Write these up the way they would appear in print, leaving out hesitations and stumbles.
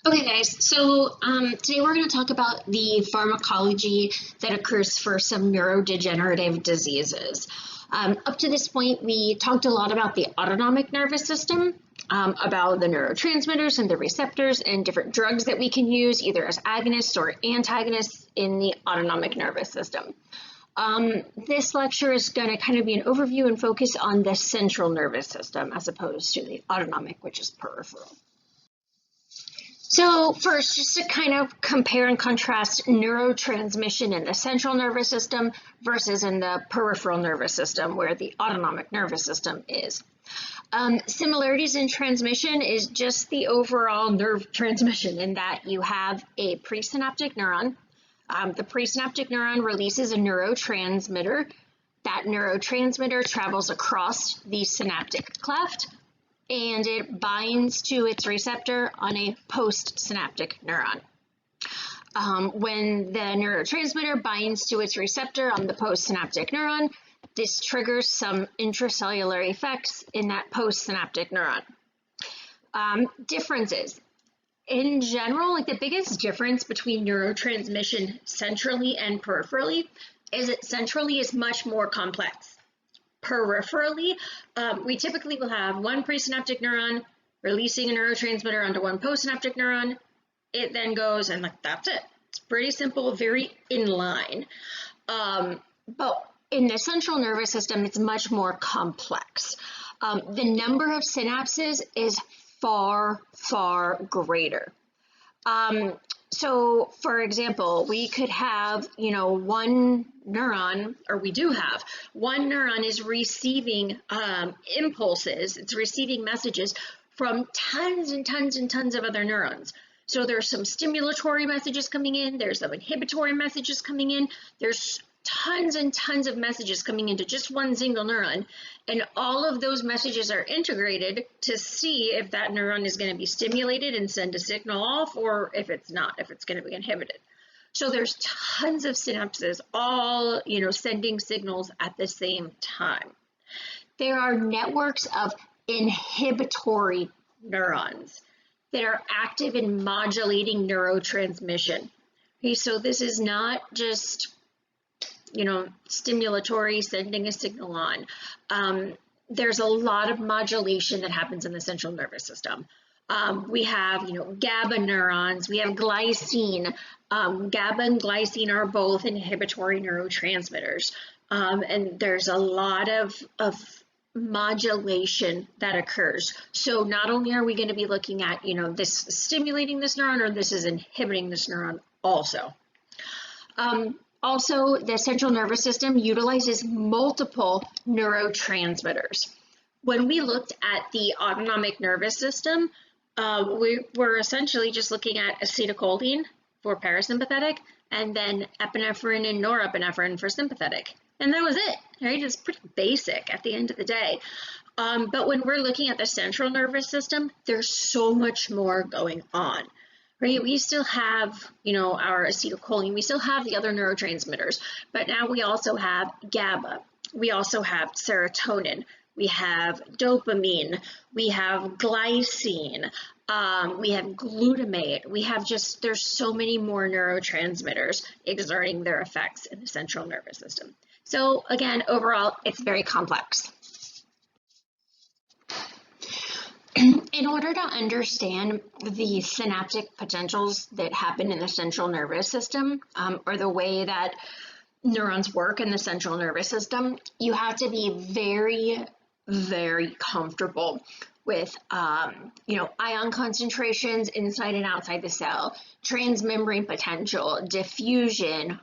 Okay, guys, so today we're going to talk about the pharmacology that occurs for some neurodegenerative diseases. Up to this point, we talked a lot about the autonomic nervous system, about the neurotransmitters and the receptors and different drugs that we can use either as agonists or antagonists in the autonomic nervous system. This lecture is going to kind of be an overview and focus on the central nervous system as opposed to the autonomic, which is peripheral. So first, just to kind of compare and contrast neurotransmission in the central nervous system versus in the peripheral nervous system, where the autonomic nervous system is. Similarities in transmission is just the overall nerve transmission in that you have a presynaptic neuron. The presynaptic neuron releases a neurotransmitter. That neurotransmitter travels across the synaptic cleft, and it binds to its receptor on a postsynaptic neuron. When the neurotransmitter binds to its receptor on the postsynaptic neuron, this triggers some intracellular effects in that postsynaptic neuron. Differences. In general, like the biggest difference between neurotransmission centrally and peripherally is that centrally is much more complex. Peripherally, we typically will have one presynaptic neuron releasing a neurotransmitter onto one postsynaptic neuron. It then goes and that's it. It's pretty simple, very in line. But in the central nervous system, it's much more complex. The number of synapses is far, far greater. So, for example, we could have, one neuron, or we do have, one neuron is receiving impulses, it's receiving messages from tons and tons and tons of other neurons. So there's some stimulatory messages coming in, there's some inhibitory messages coming in, there's tons and tons of messages coming into just one single neuron, and all of those messages are integrated to see if that neuron is going to be stimulated and send a signal off, or if it's not, if it's going to be inhibited. So there's tons of synapses all, sending signals at the same time. There are networks of inhibitory neurons that are active in modulating neurotransmission. Okay, so this is not just stimulatory, sending a signal on. There's a lot of modulation that happens in the central nervous system. We have, GABA neurons, we have glycine. GABA and glycine are both inhibitory neurotransmitters. And there's a lot of modulation that occurs. So not only are we going to be looking at, this stimulating this neuron or this is inhibiting this neuron also. Also, the central nervous system utilizes multiple neurotransmitters. When we looked at the autonomic nervous system, we were essentially just looking at acetylcholine for parasympathetic and then epinephrine and norepinephrine for sympathetic. And that was it, right? It's pretty basic at the end of the day. But when we're looking at the central nervous system, there's so much more going on. Right, we still have, our acetylcholine, we still have the other neurotransmitters, but now we also have GABA, we also have serotonin, we have dopamine, we have glycine, we have glutamate, we have there's so many more neurotransmitters exerting their effects in the central nervous system. So again, overall, it's very complex. In order to understand the synaptic potentials that happen in the central nervous system, or the way that neurons work in the central nervous system, you have to be very, very comfortable with, ion concentrations inside and outside the cell, transmembrane potential, diffusion,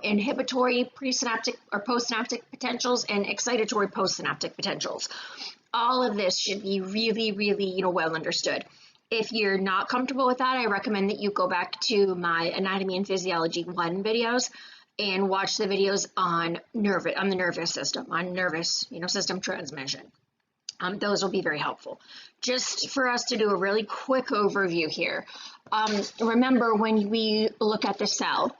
inhibitory presynaptic or postsynaptic potentials, and excitatory postsynaptic potentials. All of this should be really, really, well understood. If you're not comfortable with that, I recommend that you go back to my Anatomy and Physiology 1 videos and watch the videos on the nervous system, on nervous, system transmission. Those will be very helpful. Just for us to do a really quick overview here. Remember, when we look at the cell,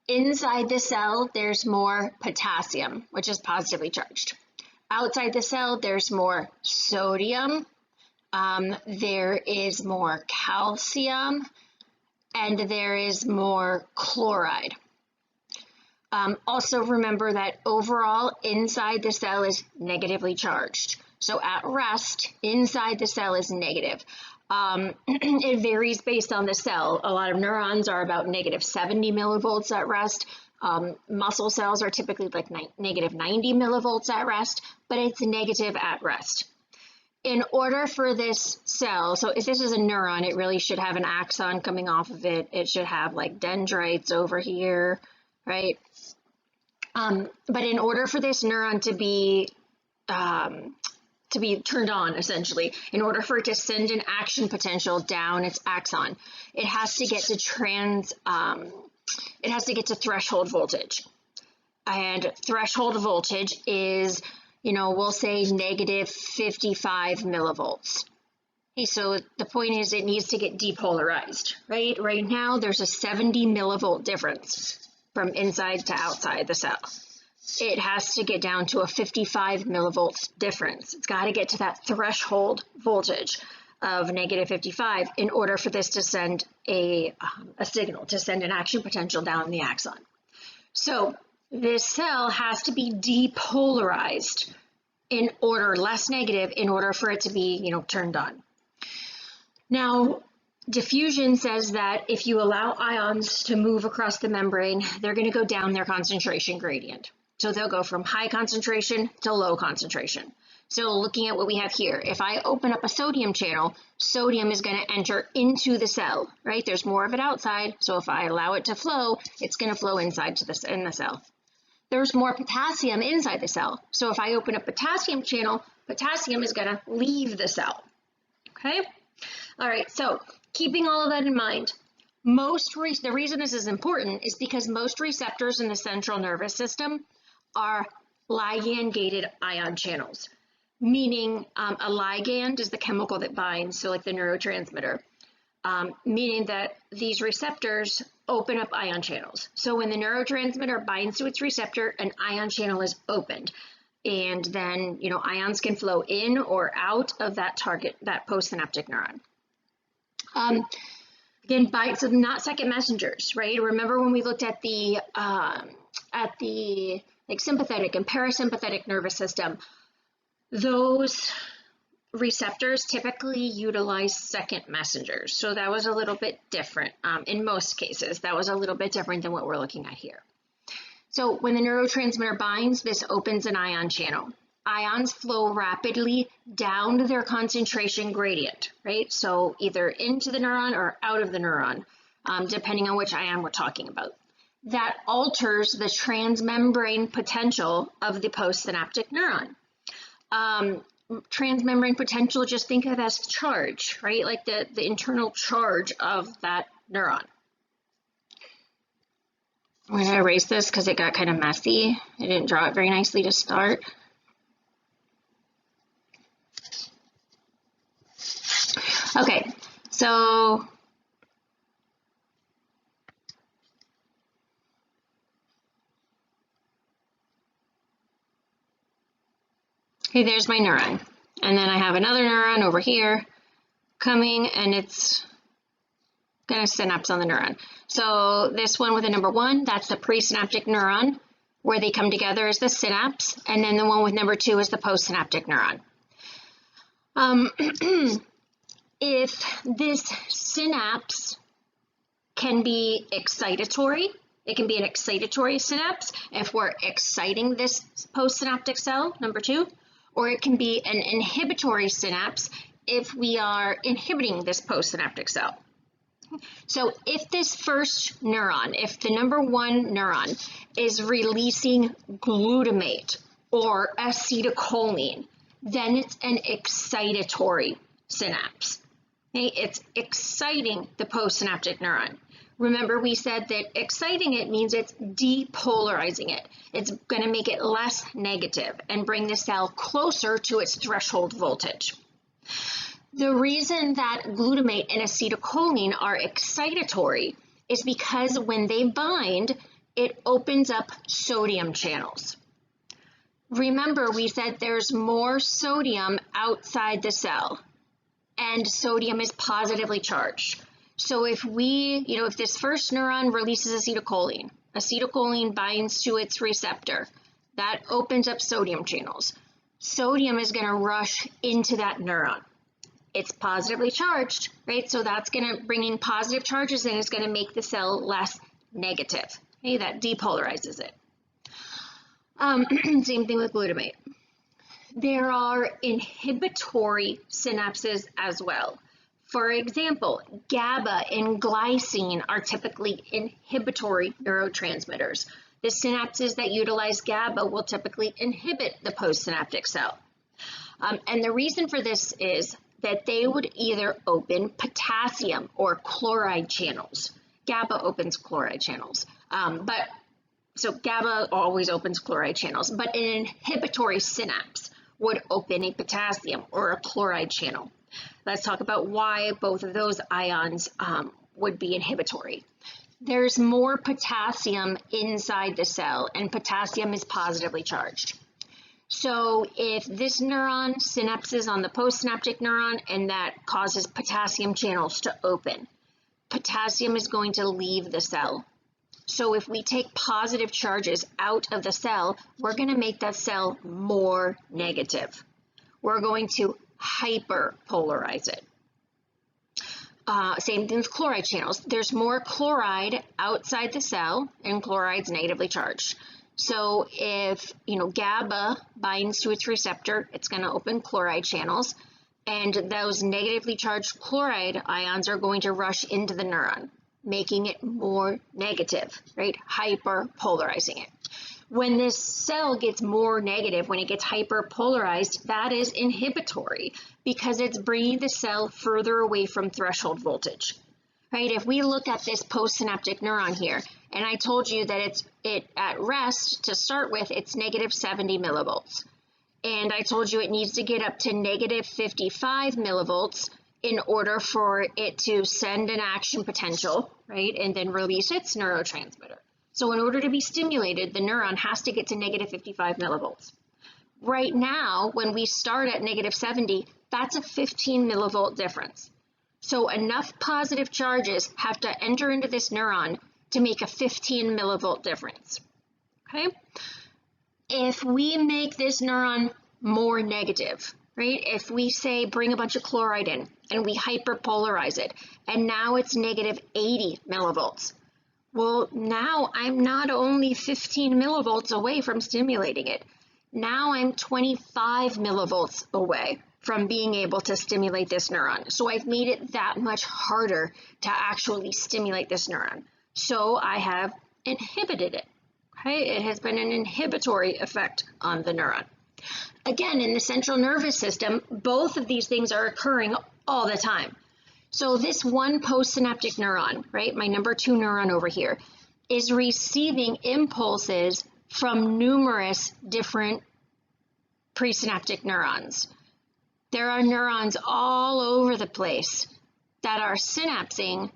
inside the cell, there's more potassium, which is positively charged. Outside the cell, there's more sodium, there is more calcium, and there is more chloride. Also remember that overall inside the cell is negatively charged. So at rest, inside the cell is negative. It varies based on the cell. A lot of neurons are about negative 70 millivolts at rest. Muscle cells are typically like negative 90 millivolts at rest, but it's negative at rest. In order for this cell, so if this is a neuron, it really should have an axon coming off of it. It should have like dendrites over here, right? But in order for this neuron to be turned on, essentially, in order for it to send an action potential down its axon, it has to get to threshold voltage. And threshold voltage is, we'll say negative 55 millivolts. Okay, so the point is it needs to get depolarized, right? Right now there's a 70 millivolt difference from inside to outside the cell. It has to get down to a 55 millivolts difference. It's got to get to that threshold voltage of negative 55 in order for this to send a signal, to send an action potential down the axon. So this cell has to be depolarized less negative, in order for it to be, turned on. Now, diffusion says that if you allow ions to move across the membrane, they're going to go down their concentration gradient. So they'll go from high concentration to low concentration. So looking at what we have here, if I open up a sodium channel, sodium is going to enter into the cell, right? There's more of it outside, so if I allow it to flow, it's going to flow inside in the cell. There's more potassium inside the cell, so if I open a potassium channel, potassium is going to leave the cell, okay? All right, so keeping all of that in mind, the reason this is important is because most receptors in the central nervous system are ligand-gated ion channels, meaning a ligand is the chemical that binds, so like the neurotransmitter, meaning that these receptors open up ion channels. So when the neurotransmitter binds to its receptor, an ion channel is opened, and then ions can flow in or out of that target, that postsynaptic neuron. Again, so not second messengers, right? Remember when we looked at the like sympathetic and parasympathetic nervous system, those receptors typically utilize second messengers. So that was a little bit different. In most cases, that was a little bit different than what we're looking at here. So when the neurotransmitter binds, this opens an ion channel. Ions flow rapidly down their concentration gradient, right? So either into the neuron or out of the neuron, depending on which ion we're talking about. That alters the transmembrane potential of the postsynaptic neuron. Transmembrane potential, just think of as charge, right? Like the internal charge of that neuron. I'm going to erase this because it got kind of messy. I didn't draw it very nicely to start. Okay, so there's my neuron. And then I have another neuron over here coming, and it's going to synapse on the neuron. So this one with the number 1, that's the presynaptic neuron, where they come together as the synapse, and then the one with number 2 is the postsynaptic neuron. If this synapse can be excitatory, it can be an excitatory synapse if we're exciting this postsynaptic cell, number 2, or it can be an inhibitory synapse if we are inhibiting this postsynaptic cell. So if this first neuron, if the number 1 neuron is releasing glutamate or acetylcholine, then it's an excitatory synapse. Okay? It's exciting the postsynaptic neuron. Remember, we said that exciting it means it's depolarizing it. It's going to make it less negative and bring the cell closer to its threshold voltage. The reason that glutamate and acetylcholine are excitatory is because when they bind, it opens up sodium channels. Remember, we said there's more sodium outside the cell. and sodium is positively charged. So if if this first neuron releases acetylcholine binds to its receptor, that opens up sodium channels. Sodium is going to rush into that neuron. It's positively charged, right? So that's going to bring in positive charges and it's going to make the cell less negative. Okay, that depolarizes it. Same thing with glutamate. There are inhibitory synapses as well. For example, GABA and glycine are typically inhibitory neurotransmitters. The synapses that utilize GABA will typically inhibit the postsynaptic cell. And the reason for this is that they would either open potassium or chloride channels. GABA opens chloride channels, so GABA always opens chloride channels, but an inhibitory synapse would open a potassium or a chloride channel. Let's talk about why both of those ions would be inhibitory. There's more potassium inside the cell, and potassium is positively charged. So if this neuron synapses on the postsynaptic neuron and that causes potassium channels to open, potassium is going to leave the cell. So if we take positive charges out of the cell, we're going to make that cell more negative. We're going to hyperpolarize it. Same thing with chloride channels. There's more chloride outside the cell, and chloride's negatively charged. So if GABA binds to its receptor, it's going to open chloride channels, and those negatively charged chloride ions are going to rush into the neuron, making it more negative, right? Hyperpolarizing it. When this cell gets more negative, when it gets hyperpolarized, that is inhibitory because it's bringing the cell further away from threshold voltage, right? If we look at this postsynaptic neuron here, and I told you that it at rest, to start with, it's negative 70 millivolts. And I told you it needs to get up to negative 55 millivolts in order for it to send an action potential, right? And then release its neurotransmitter. So in order to be stimulated, the neuron has to get to negative 55 millivolts. Right now, when we start at negative 70, that's a 15 millivolt difference. So enough positive charges have to enter into this neuron to make a 15 millivolt difference, okay? If we make this neuron more negative, right? If we say bring a bunch of chloride in and we hyperpolarize it, and now it's negative 80 millivolts, well, now I'm not only 15 millivolts away from stimulating it. Now I'm 25 millivolts away from being able to stimulate this neuron. So I've made it that much harder to actually stimulate this neuron. So I have inhibited it. Okay? It has been an inhibitory effect on the neuron. Again, in the central nervous system, both of these things are occurring all the time. So this one postsynaptic neuron, right, my number 2 neuron over here, is receiving impulses from numerous different presynaptic neurons. There are neurons all over the place that are synapsing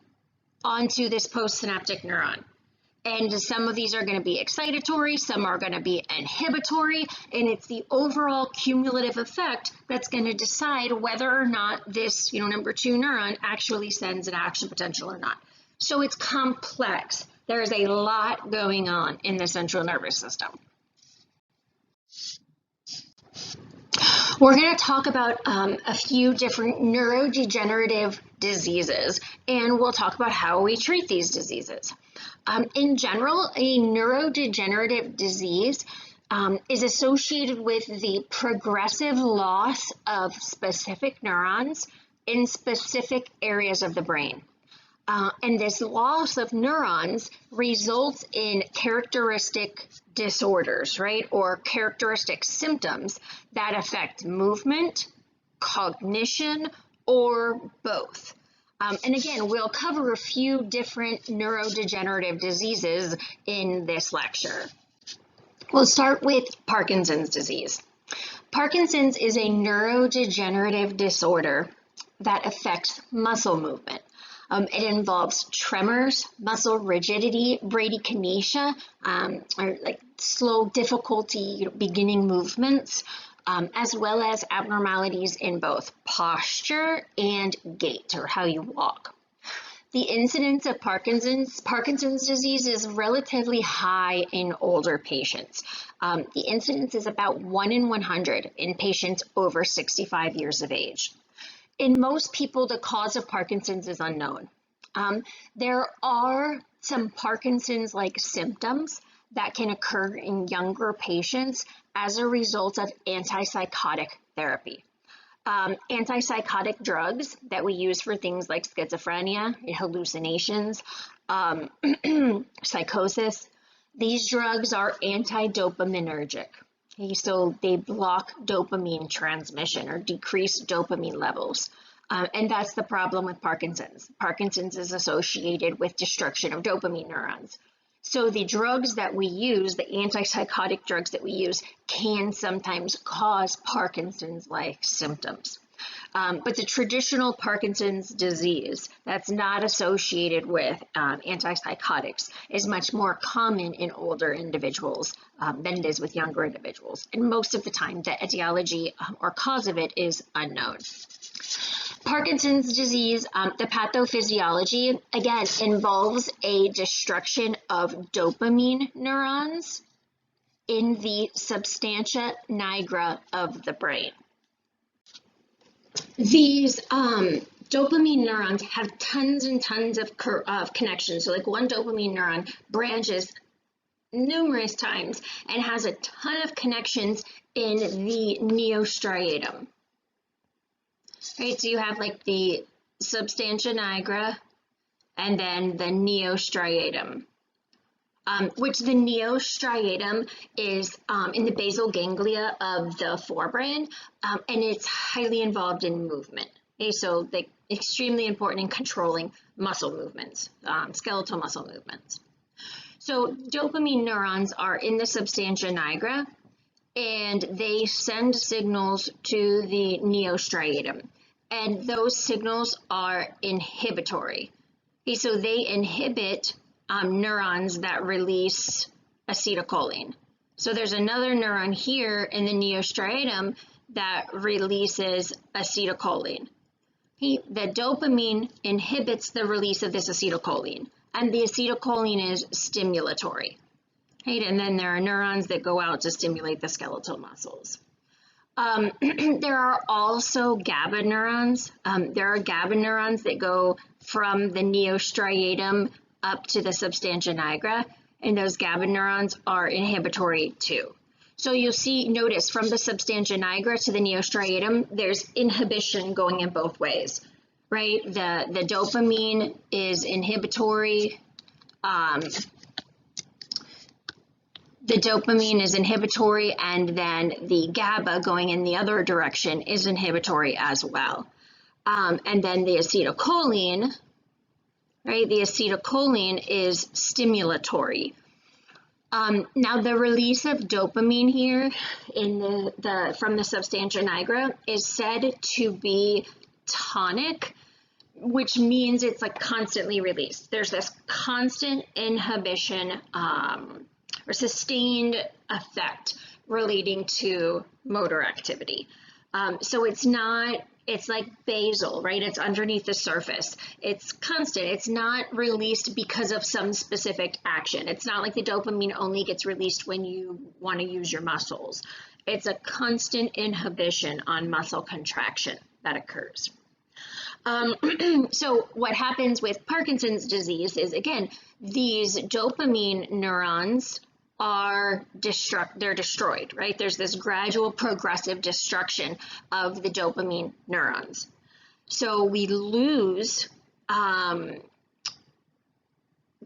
onto this postsynaptic neuron. And some of these are going to be excitatory, some are going to be inhibitory, and it's the overall cumulative effect that's going to decide whether or not this, number 2 neuron actually sends an action potential or not. So it's complex. There's a lot going on in the central nervous system. We're going to talk about a few different neurodegenerative diseases, and we'll talk about how we treat these diseases. In general, a neurodegenerative disease is associated with the progressive loss of specific neurons in specific areas of the brain. And this loss of neurons results in characteristic disorders, right, or characteristic symptoms that affect movement, cognition, or both. And again, we'll cover a few different neurodegenerative diseases in this lecture. We'll start with Parkinson's disease. Parkinson's is a neurodegenerative disorder that affects muscle movement. It involves tremors, muscle rigidity, bradykinesia, or like slow difficulty beginning movements, as well as abnormalities in both posture and gait, or how you walk. The incidence of Parkinson's disease is relatively high in older patients. The incidence is about 1 in 100 in patients over 65 years of age. In most people, the cause of Parkinson's is unknown. There are some Parkinson's-like symptoms that can occur in younger patients as a result of antipsychotic therapy. Antipsychotic drugs that we use for things like schizophrenia, hallucinations, psychosis, these drugs are anti-dopaminergic. Okay, so they block dopamine transmission or decrease dopamine levels. And that's the problem with Parkinson's. Parkinson's is associated with destruction of dopamine neurons. So the drugs that we use, the antipsychotic drugs that we use, can sometimes cause Parkinson's-like symptoms. But the traditional Parkinson's disease that's not associated with antipsychotics is much more common in older individuals than it is with younger individuals. And most of the time, the etiology or cause of it is unknown. Parkinson's disease, the pathophysiology, again, involves a destruction of dopamine neurons in the substantia nigra of the brain. These dopamine neurons have tons and tons of connections. So like one dopamine neuron branches numerous times and has a ton of connections in the neostriatum. Right, so you have like the substantia nigra and then the neostriatum, which the neostriatum is in the basal ganglia of the forebrain, and it's highly involved in movement. Okay, so they're extremely important in controlling muscle movements, skeletal muscle movements. So dopamine neurons are in the substantia nigra, and they send signals to the neostriatum. And those signals are inhibitory. Okay, so they inhibit neurons that release acetylcholine. So there's another neuron here in the neostriatum that releases acetylcholine. Okay, the dopamine inhibits the release of this acetylcholine, and the acetylcholine is stimulatory. Okay, and then there are neurons that go out to stimulate the skeletal muscles. There are also GABA neurons. There are GABA neurons that go from the neostriatum up to the substantia nigra, and those GABA neurons are inhibitory too. So you'll notice from the substantia nigra to the neostriatum, there's inhibition going in both ways, right? The dopamine is inhibitory. The dopamine is inhibitory, and then the GABA going in the other direction is inhibitory as well. And then the acetylcholine, right? The acetylcholine is stimulatory. Now the release of dopamine here in from the substantia nigra is said to be tonic, which means it's like constantly released. There's this constant inhibition or sustained effect relating to motor activity. So it's like basal, right? It's underneath the surface. It's constant. It's not released because of some specific action. It's not like the dopamine only gets released when you want to use your muscles. It's a constant inhibition on muscle contraction that occurs. So what happens with Parkinson's disease is, again, these dopamine neurons they're destroyed, right? There's this gradual progressive destruction of the dopamine neurons. So we lose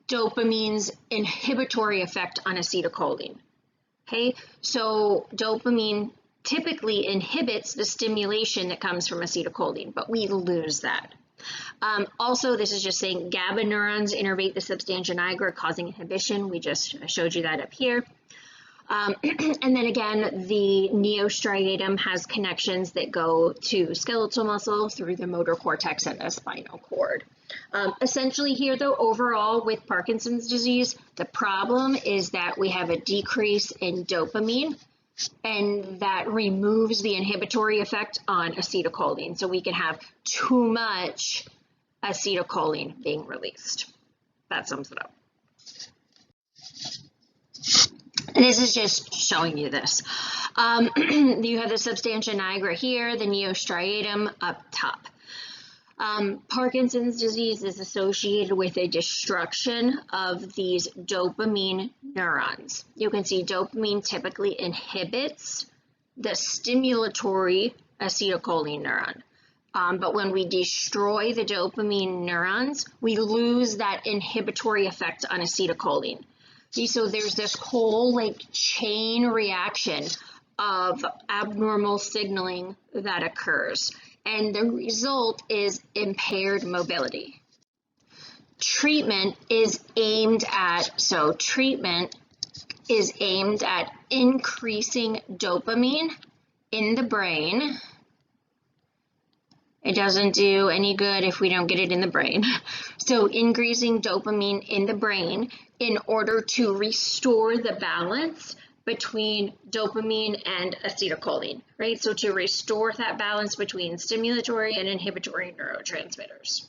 dopamine's inhibitory effect on acetylcholine. Okay, so dopamine typically inhibits the stimulation that comes from acetylcholine, but we lose that. Also, this is just saying GABA neurons innervate the substantia nigra, causing inhibition. We just showed you that up here. And then again, the neostriatum has connections that go to skeletal muscle through the motor cortex and the spinal cord. Essentially here, though, overall with Parkinson's disease, the problem is that we have a decrease in dopamine and that removes the inhibitory effect on acetylcholine. So we can have too much acetylcholine being released. That sums it up. This is just showing you this. You have the substantia nigra here, the neostriatum up top. Parkinson's disease is associated with a destruction of these dopamine neurons. You can see dopamine typically inhibits the stimulatory acetylcholine neuron. But when we destroy the dopamine neurons, we lose that inhibitory effect on acetylcholine. See, so there's this whole chain reaction of abnormal signaling that occurs. And the result is impaired mobility. Treatment is aimed at increasing dopamine in the brain. It doesn't do any good if we don't get it in the brain. So increasing dopamine in the brain in order to restore the balance between dopamine and acetylcholine, right? So to restore that balance between stimulatory and inhibitory neurotransmitters.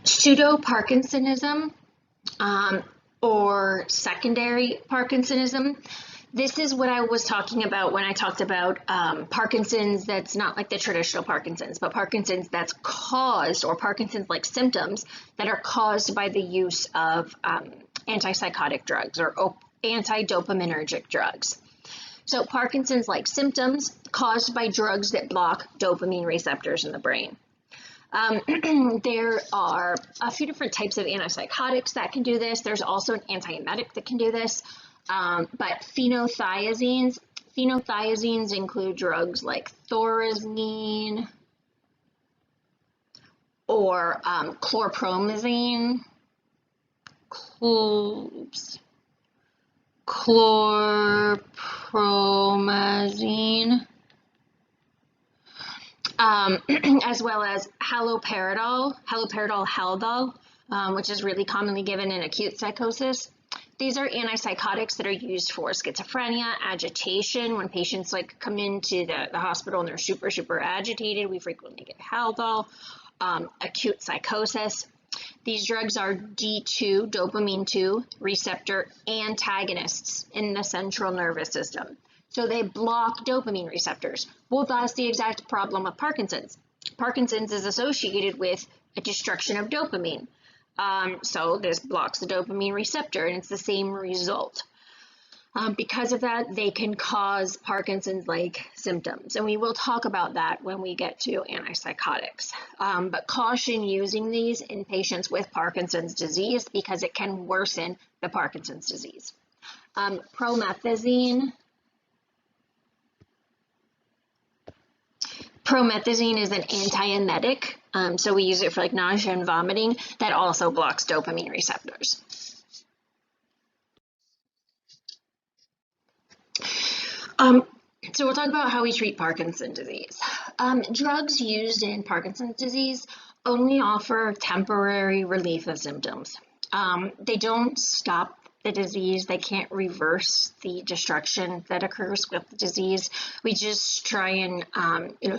Pseudoparkinsonism or secondary Parkinsonism. This is what I was talking about when I talked about Parkinson's that's not like the traditional Parkinson's, but Parkinson's that's caused, or Parkinson's-like symptoms that are caused by the use of antipsychotic drugs or anti-dopaminergic drugs. So Parkinson's-like symptoms caused by drugs that block dopamine receptors in the brain. There are a few different types of antipsychotics that can do this. There's also an antiemetic that can do this. But phenothiazines include drugs like thorazine or chlorpromazine, as well as haloperidol, haldol, which is really commonly given in acute psychosis. These are antipsychotics that are used for schizophrenia, agitation. When patients come into the hospital and they're super agitated, we frequently get haldol. Acute psychosis. These drugs are D2, dopamine 2 receptor antagonists in the central nervous system. So they block dopamine receptors. Well, that's the exact problem with Parkinson's. Parkinson's is associated with a destruction of dopamine. So this blocks the dopamine receptor, and it's the same result. Because of that, they can cause Parkinson's-like symptoms, and we will talk about that when we get to antipsychotics. But caution using these in patients with Parkinson's disease because it can worsen the Parkinson's disease. Promethazine. Promethazine is an antiemetic, so we use it for nausea and vomiting. That also blocks dopamine receptors. So we'll talk about how we treat Parkinson's disease. Drugs used in Parkinson's disease only offer temporary relief of symptoms. They don't stop the disease. They can't reverse the destruction that occurs with the disease. We just try and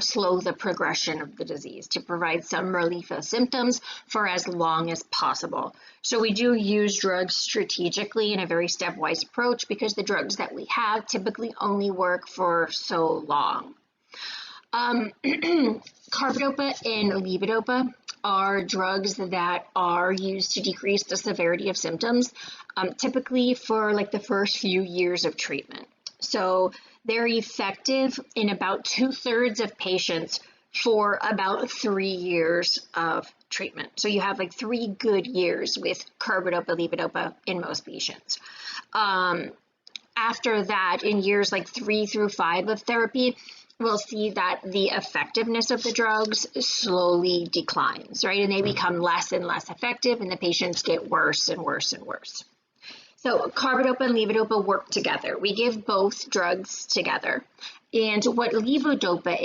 slow the progression of the disease to provide some relief of symptoms for as long as possible. So we do use drugs strategically in a very stepwise approach because the drugs that we have typically only work for so long. Carbidopa and levodopa are drugs that are used to decrease the severity of symptoms, typically for the first few years of treatment. So they're effective in about 2/3 of patients for about 3 years of treatment. So you have 3 good years with carbidopa, levodopa in most patients. After that, in years 3 through 5 of therapy, we'll see that the effectiveness of the drugs slowly declines, right? And they become less and less effective, and the patients get worse and worse and worse. So carbidopa and levodopa work together. We give both drugs together. And what levodopa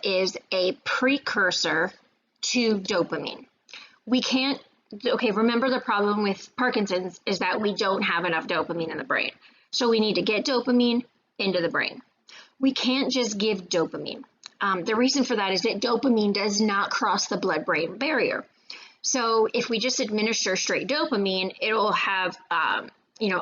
is a precursor to dopamine. We can't okay, remember the problem with Parkinson's is that we don't have enough dopamine in the brain. So we need to get dopamine into the brain. We can't just give dopamine. The reason for that is that dopamine does not cross the blood-brain barrier. So if we just administer straight dopamine, it'll have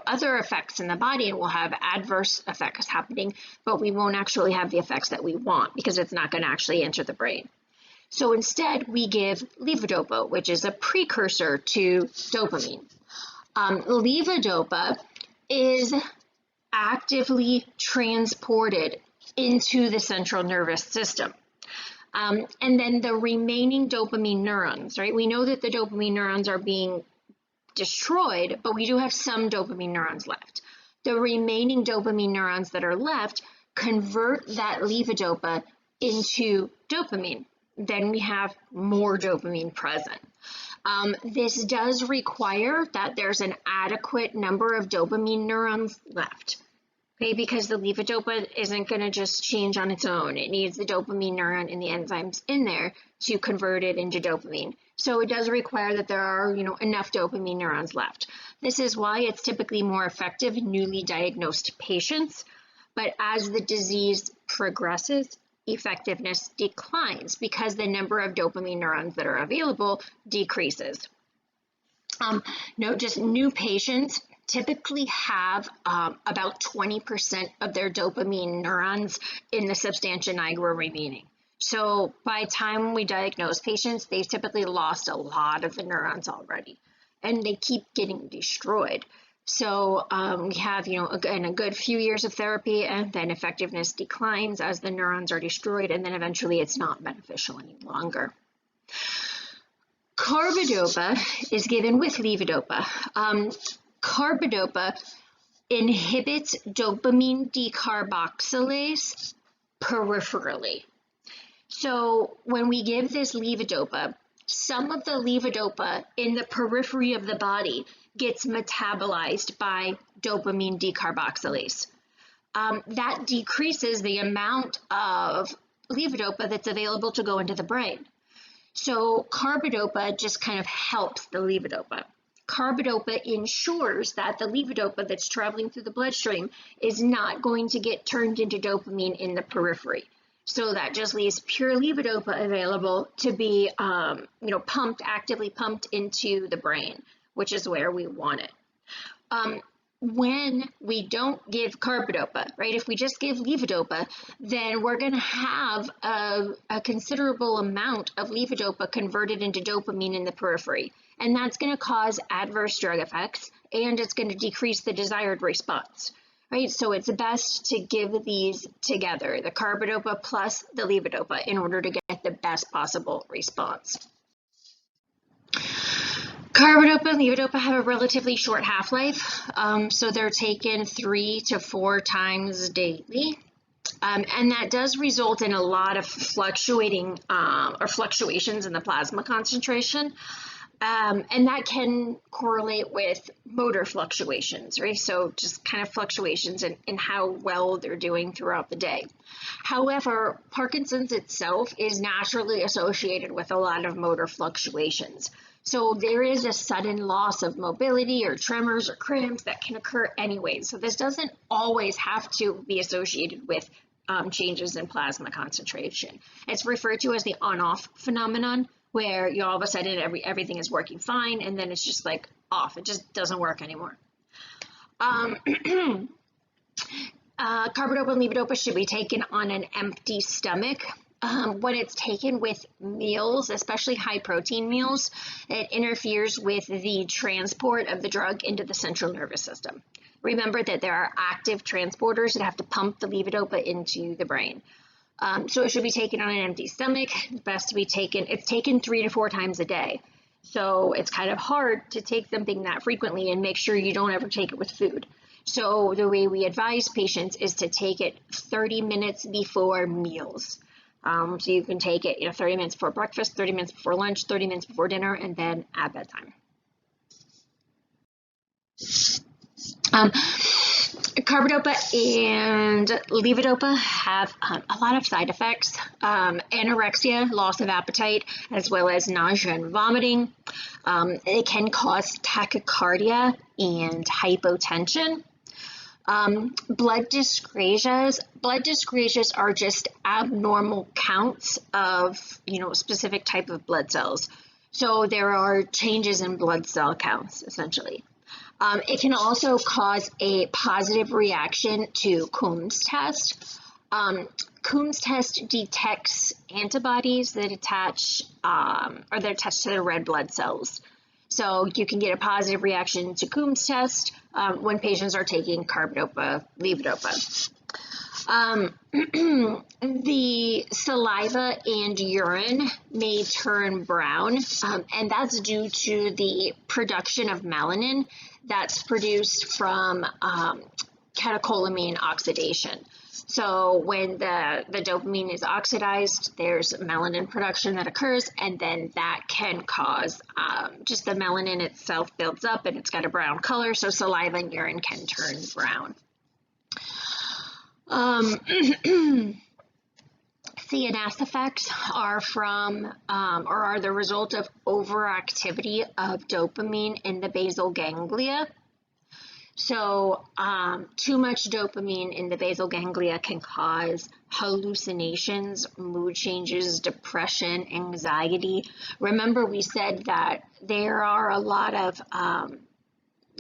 other effects in the body, and we'll have adverse effects happening, but we won't actually have the effects that we want because it's not going to actually enter the brain. So instead, we give levodopa, which is a precursor to dopamine. Levodopa is actively transported into the central nervous system. And then the remaining dopamine neurons, right? We know that the dopamine neurons are being destroyed, but we do have some dopamine neurons left. The remaining dopamine neurons that are left convert that levodopa into dopamine. Then we have more dopamine present. This does require that there's an adequate number of dopamine neurons left. Okay, because the levodopa isn't going to just change on its own. It needs the dopamine neuron and the enzymes in there to convert it into dopamine. So it does require that there are, enough dopamine neurons left. This is why it's typically more effective in newly diagnosed patients. But as the disease progresses, effectiveness declines because the number of dopamine neurons that are available decreases. Just new patients typically have about 20% of their dopamine neurons in the substantia nigra remaining. So by the time we diagnose patients, they've typically lost a lot of the neurons already, and they keep getting destroyed. So we have, again, a good few years of therapy, and then effectiveness declines as the neurons are destroyed, and then eventually it's not beneficial any longer. Carbidopa is given with levodopa. Carbidopa inhibits dopamine decarboxylase peripherally. So when we give this levodopa, some of the levodopa in the periphery of the body gets metabolized by dopamine decarboxylase. That decreases the amount of levodopa that's available to go into the brain. So carbidopa just kind of helps the levodopa. Carbidopa ensures that the levodopa that's traveling through the bloodstream is not going to get turned into dopamine in the periphery. So that just leaves pure levodopa available to be, actively pumped into the brain, which is where we want it. When we don't give carbidopa, right, if we just give levodopa, then we're going to have a considerable amount of levodopa converted into dopamine in the periphery. And that's going to cause adverse drug effects, and it's going to decrease the desired response, right? So it's best to give these together, the carbidopa plus the levodopa, in order to get the best possible response. Carbidopa and levodopa have a relatively short half-life, so they're taken 3 to 4 times daily. And that does result in a lot of fluctuations in the plasma concentration. And that can correlate with motor fluctuations, right? So just kind of fluctuations in how well they're doing throughout the day. However, Parkinson's itself is naturally associated with a lot of motor fluctuations. So there is a sudden loss of mobility or tremors or cramps that can occur anyway. So this doesn't always have to be associated with changes in plasma concentration. It's referred to as the on-off phenomenon, where all of a sudden everything is working fine, and then it's just like off. It just doesn't work anymore. Carbidopa and levodopa should be taken on an empty stomach. When it's taken with meals, especially high protein meals, it interferes with the transport of the drug into the central nervous system. Remember that there are active transporters that have to pump the levodopa into the brain. So it should be taken on an empty stomach. Best to be taken, it's taken 3 to 4 times a day. So it's kind of hard to take something that frequently, and make sure you don't ever take it with food. So the way we advise patients is to take it 30 minutes before meals. So you can take it 30 minutes before breakfast, 30 minutes before lunch, 30 minutes before dinner, and then at bedtime. Carbidopa and levodopa have a lot of side effects, anorexia, loss of appetite, as well as nausea and vomiting. It can cause tachycardia and hypotension. Blood dyscrasias. Blood dyscrasias are just abnormal counts of, specific type of blood cells. So there are changes in blood cell counts, essentially. It can also cause a positive reaction to ComT test. ComT test detects antibodies that attach or they're attached to the red blood cells. So you can get a positive reaction to ComT test when patients are taking carbidopa, levodopa. The saliva and urine may turn brown, and that's due to the production of melanin that's produced from catecholamine oxidation. So when the dopamine is oxidized, there's melanin production that occurs, and then that can cause just the melanin itself builds up and it's got a brown color, so saliva and urine can turn brown. CNS effects are from or are the result of overactivity of dopamine in the basal ganglia. So too much dopamine in the basal ganglia can cause hallucinations, mood changes, depression, anxiety. Remember, we said that there are a lot of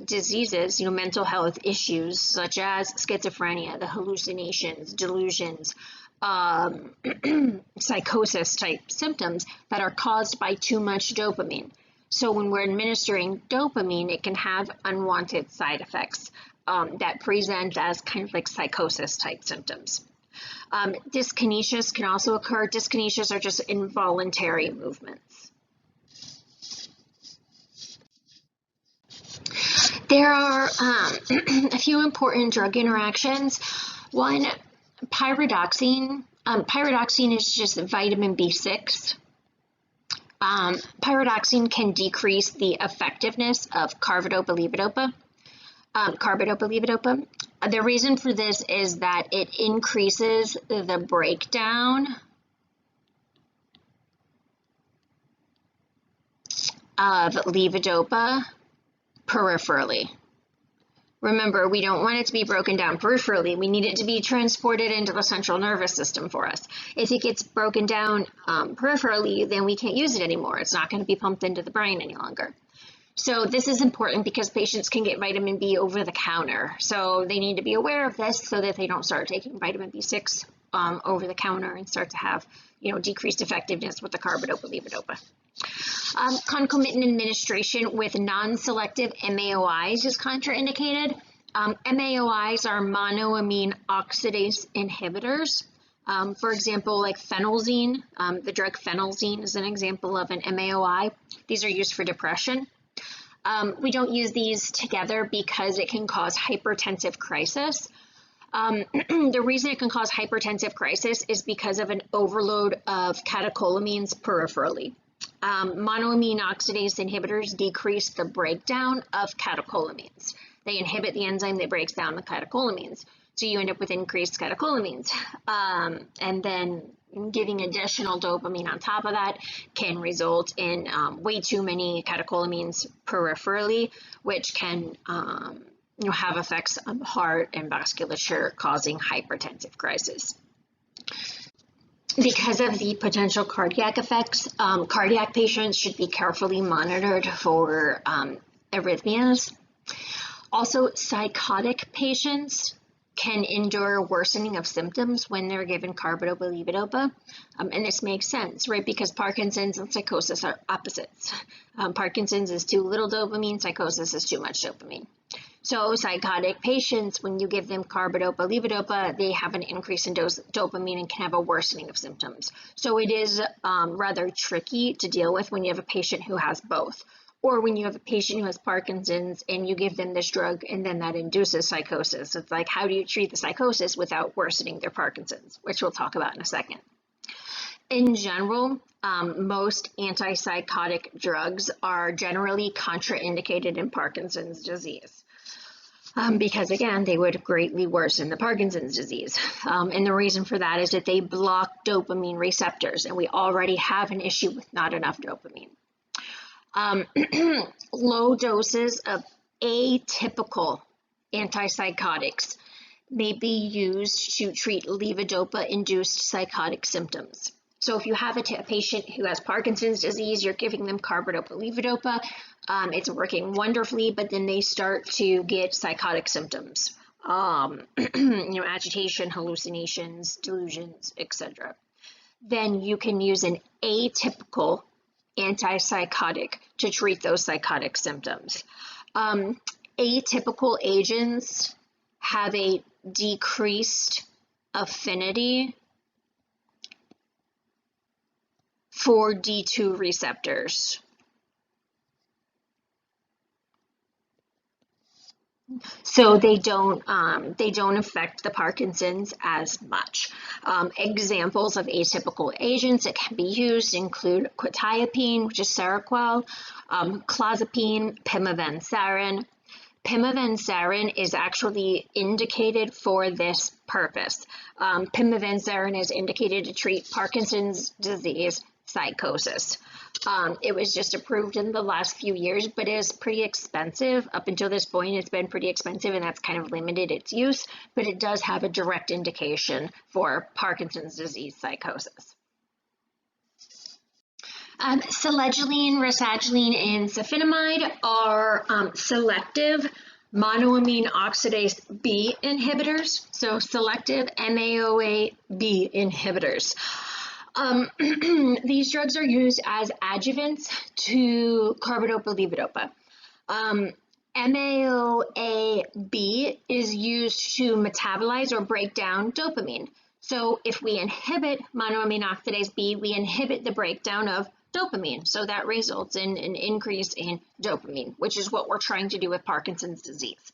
diseases, mental health issues such as schizophrenia, the hallucinations, delusions, psychosis type symptoms that are caused by too much dopamine. So when we're administering dopamine, it can have unwanted side effects that present as kind of like psychosis type symptoms. Dyskinesias can also occur. Dyskinesias are just involuntary movements. There are a few important drug interactions. One, pyridoxine. Pyridoxine is just vitamin B6. Pyridoxine can decrease the effectiveness of carbidopa-levodopa. The reason for this is that it increases the breakdown of levodopa peripherally. Remember, we don't want it to be broken down peripherally. We need it to be transported into the central nervous system for us. If it gets broken down peripherally, then we can't use it anymore. It's not going to be pumped into the brain any longer. So this is important because patients can get vitamin B over the counter. So they need to be aware of this so that they don't start taking vitamin B6 over the counter and start to have, decreased effectiveness with the carbidopa-levodopa. Concomitant administration with non-selective MAOIs is contraindicated. MAOIs are monoamine oxidase inhibitors. For example, like phenelzine, the drug phenelzine is an example of an MAOI. These are used for depression. We don't use these together because it can cause hypertensive crisis. The reason it can cause hypertensive crisis is because of an overload of catecholamines peripherally. Monoamine oxidase inhibitors decrease the breakdown of catecholamines. They inhibit the enzyme that breaks down the catecholamines. So you end up with increased catecholamines. And then giving additional dopamine on top of that can result in way too many catecholamines peripherally, which can have effects on the heart and vasculature, causing hypertensive crisis. Because of the potential cardiac effects, cardiac patients should be carefully monitored for arrhythmias. Also, psychotic patients can endure worsening of symptoms when they're given carbidopa-levodopa. And this makes sense, right? Because Parkinson's and psychosis are opposites. Parkinson's is too little dopamine, psychosis is too much dopamine. So psychotic patients, when you give them carbidopa-levodopa, they have an increase in dopamine and can have a worsening of symptoms. So it is rather tricky to deal with when you have a patient who has both. Or when you have a patient who has Parkinson's and you give them this drug and then that induces psychosis. It's like, how do you treat the psychosis without worsening their Parkinson's, which we'll talk about in a second. In general, most antipsychotic drugs are generally contraindicated in Parkinson's disease. because again, they would greatly worsen the Parkinson's disease. And the reason for that is that they block dopamine receptors, and we already have an issue with not enough dopamine. Low doses of atypical antipsychotics may be used to treat levodopa-induced psychotic symptoms. So if you have a patient who has Parkinson's disease, you're giving them carbidopa-levodopa, it's working wonderfully, but then they start to get psychotic symptoms, agitation, hallucinations, delusions, etc. Then you can use an atypical antipsychotic to treat those psychotic symptoms. Atypical agents have a decreased affinity for D2 receptors. So they don't affect the Parkinsons as much. Examples of atypical agents that can be used include quetiapine, which is Seroquel, clozapine, pimavanserin. Pimavanserin is actually indicated for this purpose. Pimavanserin is indicated to treat Parkinson's disease psychosis. It was just approved in the last few years, but it is pretty expensive. Up until this point, it's been pretty expensive, and that's kind of limited its use, but it does have a direct indication for Parkinson's disease psychosis. Selegiline, rasagiline, and sulfonamide are selective monoamine oxidase B inhibitors, so selective NAOB inhibitors. These drugs are used as adjuvants to carbidopa-levodopa. MAOB is used to metabolize or break down dopamine. So if we inhibit monoamine oxidase B, we inhibit the breakdown of dopamine. So that results in an increase in dopamine, which is what we're trying to do with Parkinson's disease.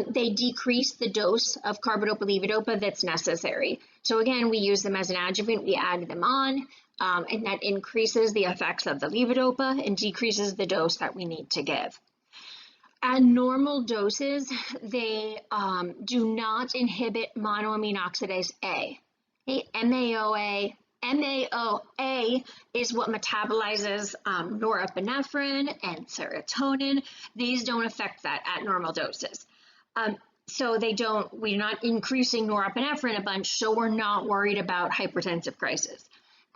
They decrease the dose of carbidopa-levodopa that's necessary. So again, we use them as an adjuvant, we add them on, and that increases the effects of the levodopa and decreases the dose that we need to give. At normal doses, they do not inhibit monoamine oxidase A. MAOA is what metabolizes norepinephrine and serotonin. These don't affect that at normal doses. So we're not increasing norepinephrine a bunch, so we're not worried about hypertensive crisis.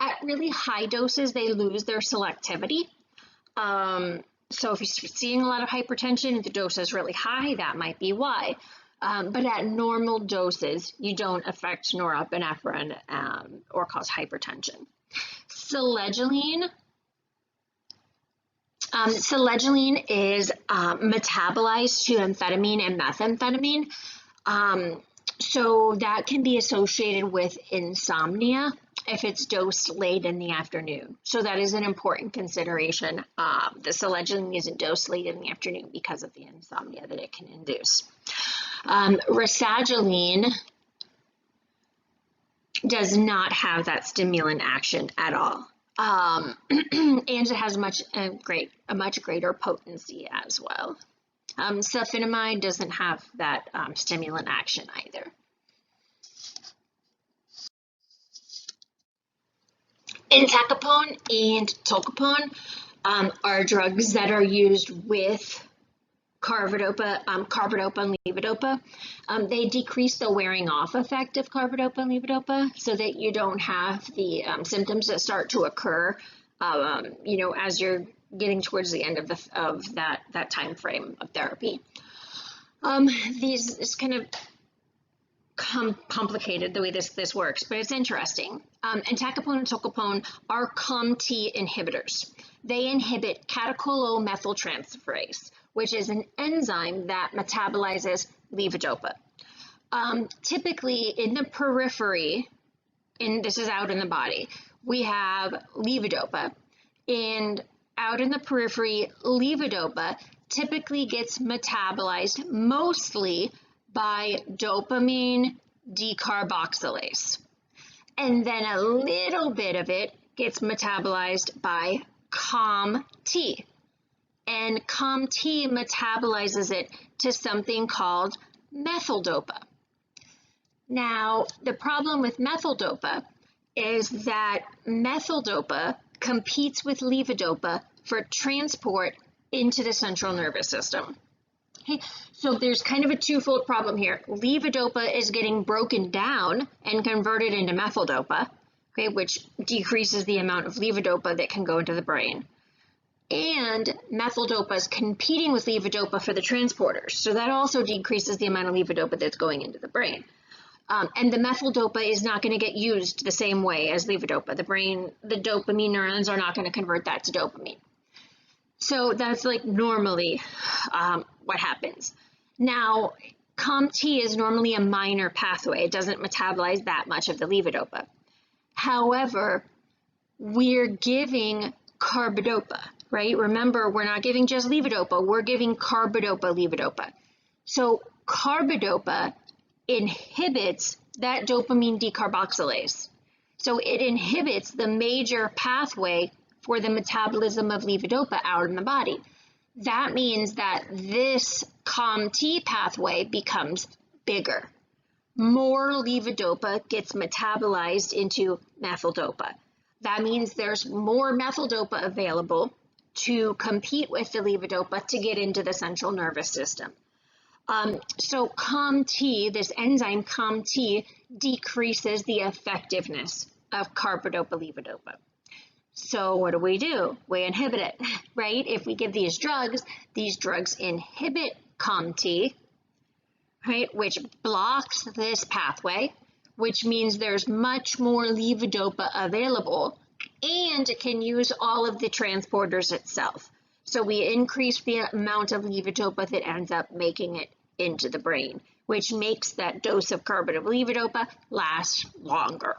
At really high doses, they lose their selectivity. So if you're seeing a lot of hypertension and the dose is really high, that might be why. But at normal doses, you don't affect norepinephrine or cause hypertension. Selegiline. Selegiline is metabolized to amphetamine and methamphetamine. So that can be associated with insomnia if it's dosed late in the afternoon. So that is an important consideration. The selegiline isn't dosed late in the afternoon because of the insomnia that it can induce. Rasagiline does not have that stimulant action at all. And it has a much greater potency as well. Sulfonamide doesn't have that stimulant action either. Entacapone and tolcapone are drugs that are used with carbidopa and levodopa. They decrease the wearing off effect of carbidopa and levodopa so that you don't have the symptoms that start to occur, as you're getting towards the end of that time frame of therapy. It's kind of complicated the way this works, but it's interesting. Entacapone and tolcapone are ComT inhibitors. They inhibit catecholomethyltransferase, which is an enzyme that metabolizes levodopa. Typically in the periphery, and this is out in the body, we have levodopa, and out in the periphery, levodopa typically gets metabolized mostly by dopamine decarboxylase. And then a little bit of it gets metabolized by ComT. and ComT metabolizes it to something called methyldopa. Now, the problem with methyldopa is that methyldopa competes with levodopa for transport into the central nervous system. Okay, so there's kind of a twofold problem here. Levodopa is getting broken down and converted into methyldopa, okay, which decreases the amount of levodopa that can go into the brain. And methyldopa is competing with levodopa for the transporters, so that also decreases the amount of levodopa that's going into the brain. And the methyldopa is not going to get used the same way as levodopa. The dopamine neurons are not going to convert that to dopamine. So that's like normally what happens. Now, ComT is normally a minor pathway. It doesn't metabolize that much of the levodopa. However, we're giving carbidopa, right? Remember, we're not giving just levodopa, we're giving carbidopa levodopa. So carbidopa inhibits that dopamine decarboxylase. So it inhibits the major pathway for the metabolism of levodopa out in the body. That means that this ComT pathway becomes bigger. More levodopa gets metabolized into methyldopa. That means there's more methyldopa available to compete with the levodopa to get into the central nervous system. So ComT, this enzyme ComT, decreases the effectiveness of carbidopa levodopa. So what do? We inhibit it, right? If we give these drugs inhibit ComT, right, which blocks this pathway, which means there's much more levodopa available, and it can use all of the transporters itself. So we increase the amount of levodopa that ends up making it into the brain, which makes that dose of carbidopa levodopa last longer.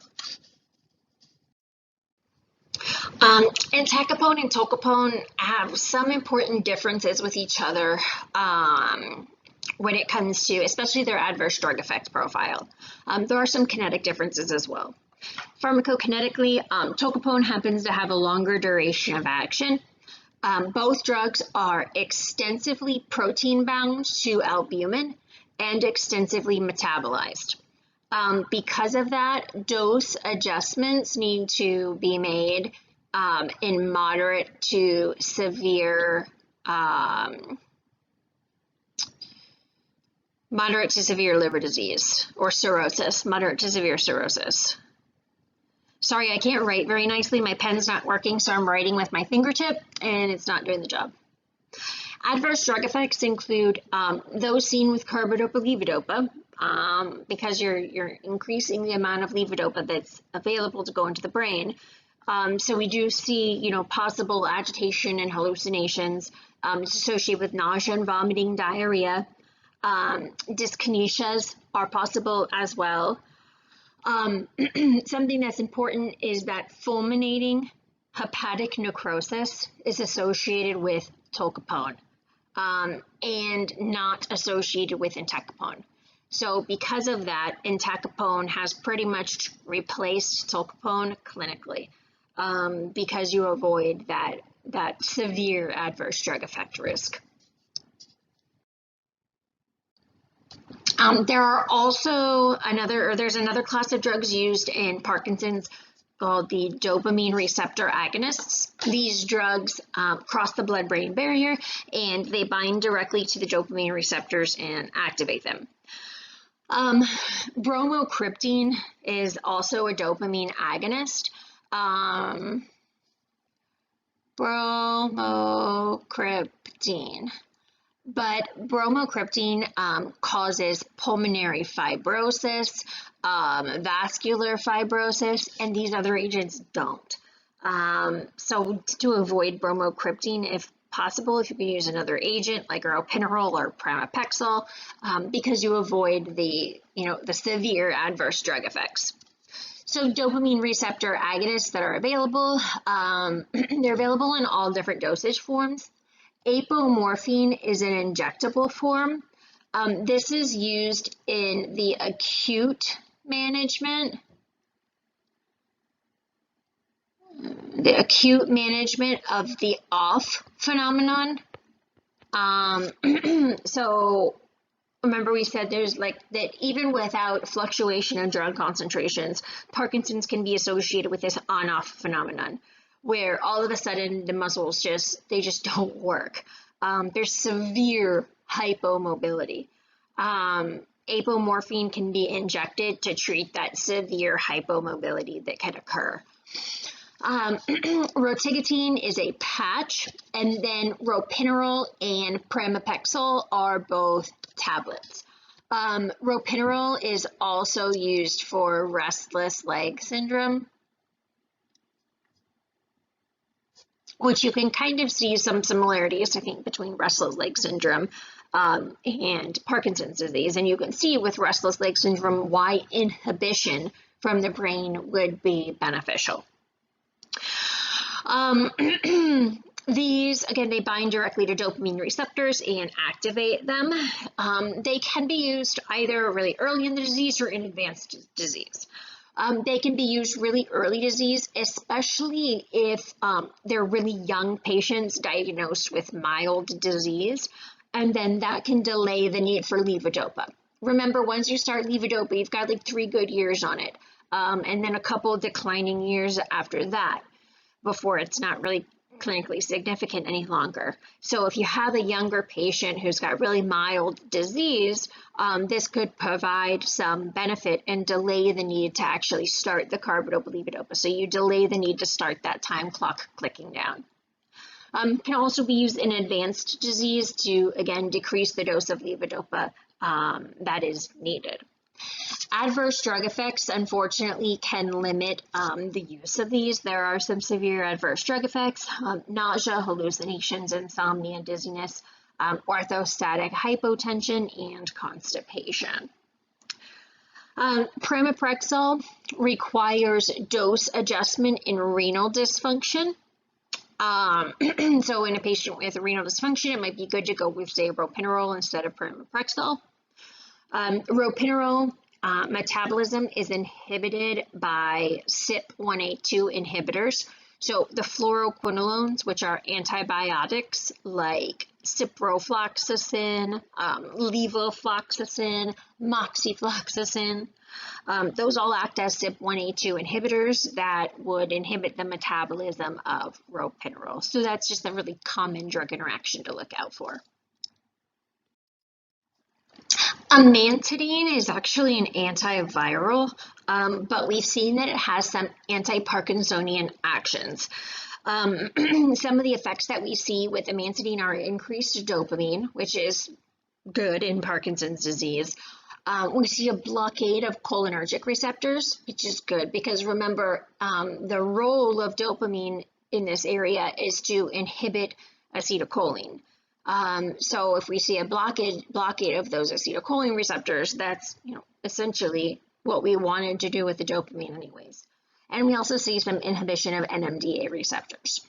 Entacapone and tolcapone have some important differences with each other when it comes to, especially their adverse drug effect profile. There are some kinetic differences as well. Pharmacokinetically, tolcapone happens to have a longer duration of action. Both drugs are extensively protein bound to albumin and extensively metabolized. Because of that, dose adjustments need to be made in moderate to severe liver disease or cirrhosis, moderate to severe cirrhosis. Sorry, I can't write very nicely. My pen's not working, so I'm writing with my fingertip, and it's not doing the job. Adverse drug effects include those seen with carbidopa levodopa, because you're increasing the amount of levodopa that's available to go into the brain. So we do see, possible agitation and hallucinations associated with nausea and vomiting, diarrhea. Dyskinesias are possible as well. Something that's important is that fulminating hepatic necrosis is associated with tolcapone and not associated with entacapone. So because of that, entacapone has pretty much replaced tolcapone clinically because you avoid that severe adverse drug effect risk. There's another class of drugs used in Parkinson's called the dopamine receptor agonists. These drugs cross the blood-brain barrier and they bind directly to the dopamine receptors and activate them. Bromocriptine is also a dopamine agonist. Bromocriptine. But bromocriptine causes pulmonary fibrosis, vascular fibrosis, and these other agents don't. So to avoid bromocriptine, if possible, if you can use another agent like eropinirole or pramipexole, because you avoid the severe adverse drug effects. So dopamine receptor agonists that are available, they're available in all different dosage forms. Apomorphine is an injectable form. This is used in the acute management of the OFF phenomenon, So remember we said there's like that even without fluctuation in drug concentrations, Parkinson's can be associated with this on-off phenomenon where all of a sudden the muscles they just don't work. There's severe hypomobility. Apomorphine can be injected to treat that severe hypomobility that can occur. Rotigotine is a patch, and then ropinirole and pramipexole are both tablets. Ropinirole is also used for restless leg syndrome, which you can kind of see some similarities, I think, between restless leg syndrome and Parkinson's disease. And you can see with restless leg syndrome why inhibition from the brain would be beneficial. These, again, they bind directly to dopamine receptors and activate them. They can be used either really early in the disease or in advanced disease. They can be used really early disease, especially if they're really young patients diagnosed with mild disease, and then that can delay the need for levodopa. Remember, once you start levodopa, you've got like 3 good years on it, and then a couple declining years after that before it's not really clinically significant any longer. So if you have a younger patient who's got really mild disease, this could provide some benefit and delay the need to actually start the carbidopa levodopa. So you delay the need to start that time clock clicking down. Can also be used in advanced disease to, again, decrease the dose of levodopa that is needed. Adverse drug effects, unfortunately, can limit the use of these. There are some severe adverse drug effects: nausea, hallucinations, insomnia, dizziness, orthostatic hypotension, and constipation. Pramipexole requires dose adjustment in renal dysfunction. So in a patient with renal dysfunction, it might be good to go with, say, ropinirole instead of pramipexole. Ropinirole metabolism is inhibited by CYP1A2 inhibitors. So the fluoroquinolones, which are antibiotics like ciprofloxacin, levofloxacin, moxifloxacin, those all act as CYP1A2 inhibitors that would inhibit the metabolism of ropinirole. So that's just a really common drug interaction to look out for. Amantadine is actually an antiviral, but we've seen that it has some anti-Parkinsonian actions. Some of the effects that we see with amantadine are increased dopamine, which is good in Parkinson's disease. We see a blockade of cholinergic receptors, which is good because remember, the role of dopamine in this area is to inhibit acetylcholine. So if we see a blockade of those acetylcholine receptors, that's essentially what we wanted to do with the dopamine anyways. And we also see some inhibition of NMDA receptors.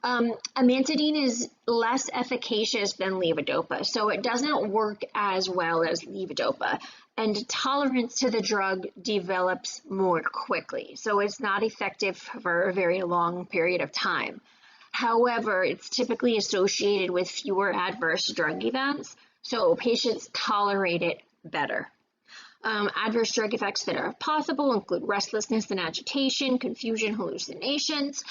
Amantadine is less efficacious than levodopa, so it doesn't work as well as levodopa, and tolerance to the drug develops more quickly, so it's not effective for a very long period of time. However, it's typically associated with fewer adverse drug events, so patients tolerate it better. Adverse drug effects that are possible include restlessness and agitation, confusion, hallucinations,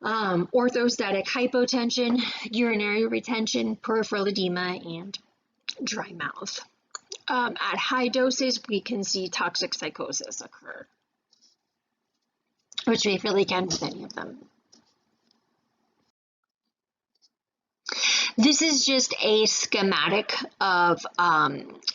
orthostatic hypotension, urinary retention, peripheral edema, and dry mouth. At high doses, we can see toxic psychosis occur, which we really can with any of them. This is just a schematic of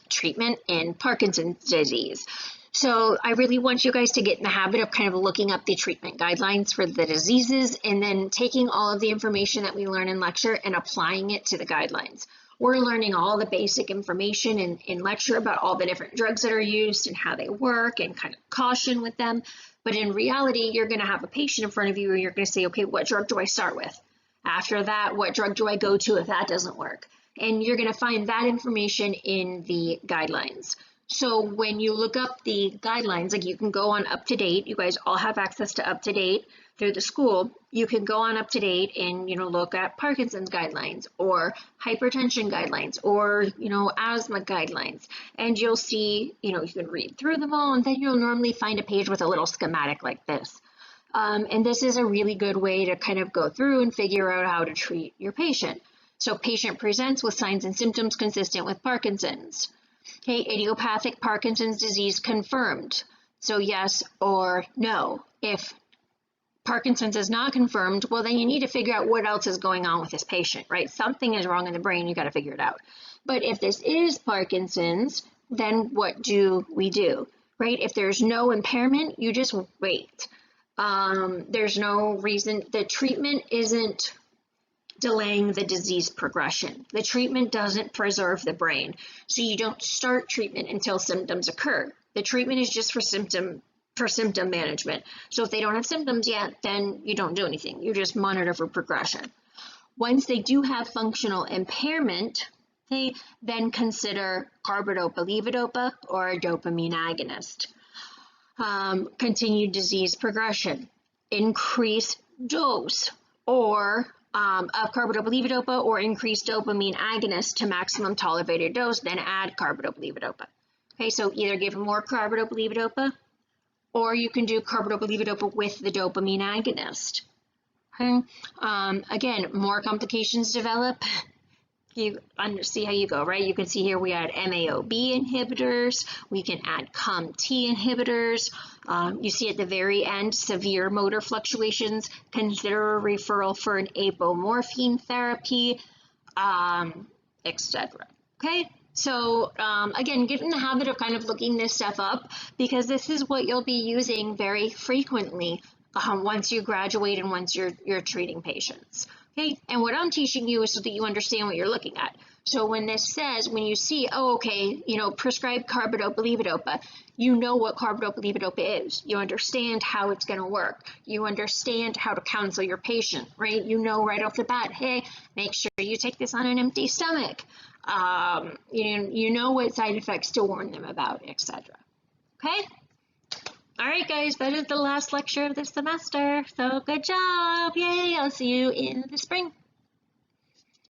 treatment in Parkinson's disease. So I really want you guys to get in the habit of kind of looking up the treatment guidelines for the diseases and then taking all of the information that we learn in lecture and applying it to the guidelines. We're learning all the basic information in lecture about all the different drugs that are used and how they work and kind of caution with them. But in reality, you're going to have a patient in front of you and you're going to say, okay, what drug do I start with? After that, what drug do I go to if that doesn't work? And you're going to find that information in the guidelines. So when you look up the guidelines, like you can go on UpToDate, you guys all have access to UpToDate. through the school, you can go on UpToDate and, look at Parkinson's guidelines or hypertension guidelines or, asthma guidelines. And you'll see, you can read through them all, and then you'll normally find a page with a little schematic like this. And this is a really good way to kind of go through and figure out how to treat your patient. So patient presents with signs and symptoms consistent with Parkinson's. Okay, idiopathic Parkinson's disease confirmed. So yes or no. If Parkinson's is not confirmed, well, then you need to figure out what else is going on with this patient, right? Something is wrong in the brain, you got to figure it out. But if this is Parkinson's, then what do we do, right? If there's no impairment, you just wait. There's no reason, the treatment isn't delaying the disease progression. The treatment doesn't preserve the brain. So you don't start treatment until symptoms occur. The treatment is just for symptom management. So if they don't have symptoms yet, then you don't do anything. You just monitor for progression. Once they do have functional impairment, okay, then consider carbidopa-levodopa or a dopamine agonist. Continued disease progression, increase dose or of carbidopa-levodopa or increase dopamine agonist to maximum tolerated dose, then add carbidopa-levodopa. Okay, so either give more carbidopa-levodopa or you can do carbidopa-levodopa with the dopamine agonist. Okay. Again, more complications develop. You see how you go, right? You can see here we add NAOB inhibitors. We can add ComT inhibitors. You see at the very end, severe motor fluctuations. Consider a referral for an apomorphine therapy, etc. Okay? So again, get in the habit of kind of looking this stuff up because this is what you'll be using very frequently once you graduate and once you're treating patients. Okay, and what I'm teaching you is so that you understand what you're looking at. So when this says, when you see, oh, okay, prescribe carbidopa-levodopa, you know what carbidopa-levodopa is. You understand how it's going to work. You understand how to counsel your patient, right? You know right off the bat, hey, make sure you take this on an empty stomach. You know what side effects to warn them about, etc. Okay? All right, guys, that is the last lecture of this semester. So good job. Yay, I'll see you in the spring.